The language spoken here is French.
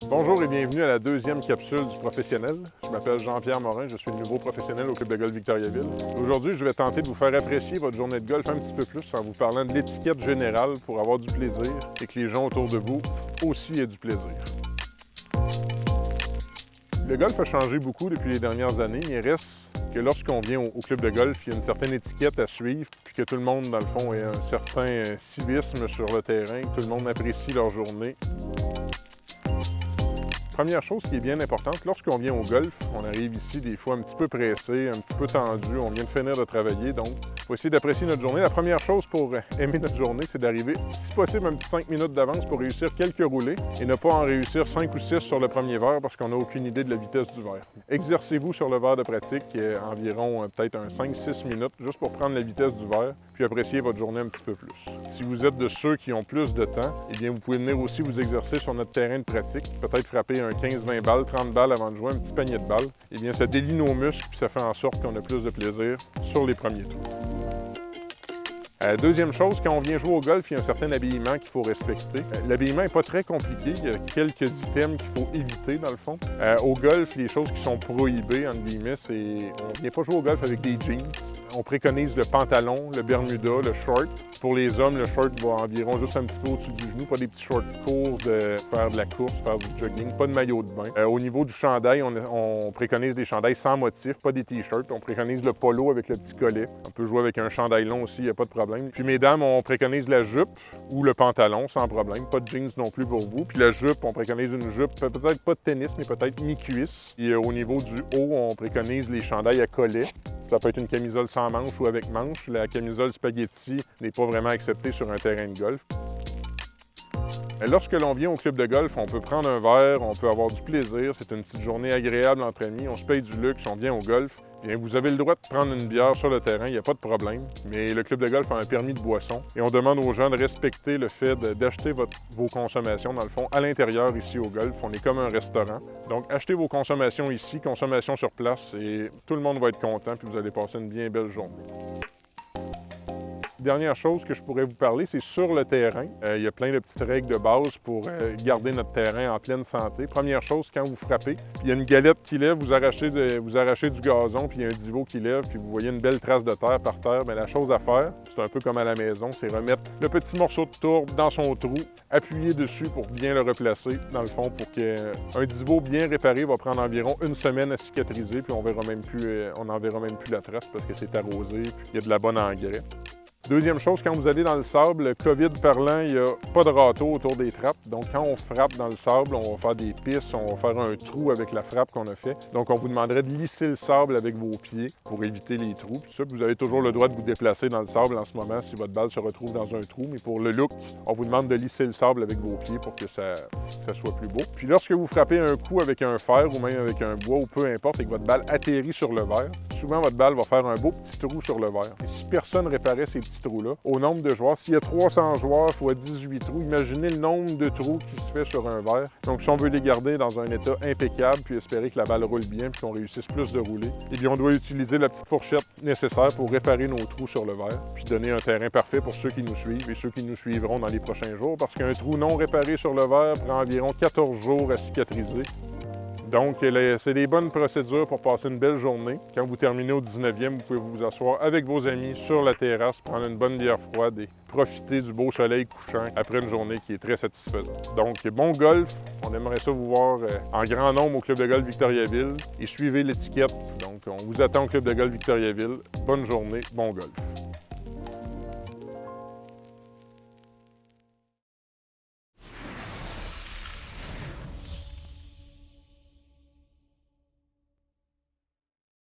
Bonjour et bienvenue à la deuxième capsule du professionnel. Je m'appelle Jean-Pierre Morin, je suis le nouveau professionnel au Club de golf Victoriaville. Aujourd'hui, je vais tenter de vous faire apprécier votre journée de golf un petit peu plus en vous parlant de l'étiquette générale pour avoir du plaisir et que les gens autour de vous aussi aient du plaisir. Le golf a changé beaucoup depuis les dernières années, mais il reste que lorsqu'on vient au club de golf, il y a une certaine étiquette à suivre, puis que tout le monde, dans le fond, ait un certain civisme sur le terrain, que tout le monde apprécie leur journée. Première chose qui est bien importante, lorsqu'on vient au golf, on arrive ici des fois un petit peu pressé, un petit peu tendu, on vient de finir de travailler, donc il faut essayer d'apprécier notre journée. La première chose pour aimer notre journée, c'est d'arriver, si possible, un petit 5 minutes d'avance pour réussir quelques roulés et ne pas en réussir 5 ou 6 sur le premier verre parce qu'on n'a aucune idée de la vitesse du verre. Exercez-vous sur le verre de pratique environ peut-être un 5-6 minutes juste pour prendre la vitesse du verre puis apprécier votre journée un petit peu plus. Si vous êtes de ceux qui ont plus de temps, eh bien vous pouvez venir aussi vous exercer sur notre terrain de pratique, peut-être frapper un 15-20 balles, 30 balles avant de jouer, un petit panier de balles. Eh bien ça délie nos muscles puis ça fait en sorte qu'on a plus de plaisir sur les premiers trous. Deuxième chose, quand on vient jouer au golf, il y a un certain habillement qu'il faut respecter. L'habillement n'est pas très compliqué, il y a quelques items qu'il faut éviter dans le fond. Au golf, les choses qui sont prohibées, entre guillemets, c'est on ne vient pas jouer au golf avec des jeans. On préconise le pantalon, le bermuda, le short. Pour les hommes, le short va environ juste un petit peu au-dessus du genou, pas des petits shorts courts de faire de la course, faire du jogging, pas de maillot de bain. Au niveau du chandail, on préconise des chandails sans motif, pas des t-shirts. On préconise le polo avec le petit collet. On peut jouer avec un chandail long aussi, il n'y a pas de problème. Puis mesdames, on préconise la jupe ou le pantalon sans problème. Pas de jeans non plus pour vous. Puis la jupe, on préconise une jupe, peut-être pas de tennis, mais peut-être mi-cuisse. Et au niveau du haut, on préconise les chandails à collet. Ça peut être une camisole sans manche ou avec manche. La camisole spaghetti n'est pas vraiment acceptée sur un terrain de golf. Lorsque l'on vient au club de golf, on peut prendre un verre, on peut avoir du plaisir. C'est une petite journée agréable entre amis. On se paye du luxe, on vient au golf. Bien, vous avez le droit de prendre une bière sur le terrain, il n'y a pas de problème. Mais le club de golf a un permis de boisson et on demande aux gens de respecter le fait d'acheter vos consommations, dans le fond, à l'intérieur ici au golf. On est comme un restaurant. Donc, achetez vos consommations ici, consommations sur place et tout le monde va être content puis vous allez passer une bien belle journée. Dernière chose que je pourrais vous parler, c'est sur le terrain. Il y a plein de petites règles de base pour garder notre terrain en pleine santé. Première chose, quand vous frappez, il y a une galette qui lève, vous arrachez du gazon, puis il y a un divot qui lève, puis vous voyez une belle trace de terre par terre. Bien, la chose à faire, c'est un peu comme à la maison, c'est remettre le petit morceau de tourbe dans son trou, appuyer dessus pour bien le replacer, dans le fond, pour qu'un divot bien réparé va prendre environ une semaine à cicatriser, puis on n'en verra même plus la trace parce que c'est arrosé, puis il y a de la bonne engrais. Deuxième chose, quand vous allez dans le sable, COVID parlant, il n'y a pas de râteau autour des trappes. Donc, quand on frappe dans le sable, on va faire des pistes, on va faire un trou avec la frappe qu'on a fait. Donc, on vous demanderait de lisser le sable avec vos pieds pour éviter les trous. Puis ça, vous avez toujours le droit de vous déplacer dans le sable en ce moment si votre balle se retrouve dans un trou. Mais pour le look, on vous demande de lisser le sable avec vos pieds pour que ça soit plus beau. Puis lorsque vous frappez un coup avec un fer ou même avec un bois ou peu importe et que votre balle atterrit sur le verre, souvent votre balle va faire un beau petit trou sur le verre. Et si personne réparait ces petits trous-là, au nombre de joueurs, s'il y a 300 joueurs x 18 trous, imaginez le nombre de trous qui se fait sur un verre. Donc, si on veut les garder dans un état impeccable, puis espérer que la balle roule bien, puis qu'on réussisse plus de rouler, eh bien, on doit utiliser la petite fourchette nécessaire pour réparer nos trous sur le verre, puis donner un terrain parfait pour ceux qui nous suivent et ceux qui nous suivront dans les prochains jours, parce qu'un trou non réparé sur le verre prend environ 14 jours à cicatriser. Donc, c'est des bonnes procédures pour passer une belle journée. Quand vous terminez au 19e, vous pouvez vous asseoir avec vos amis sur la terrasse, prendre une bonne bière froide et profiter du beau soleil couchant après une journée qui est très satisfaisante. Donc, bon golf. On aimerait ça vous voir en grand nombre au Club de golf Victoriaville et suivez l'étiquette. Donc, on vous attend au Club de golf Victoriaville. Bonne journée, bon golf.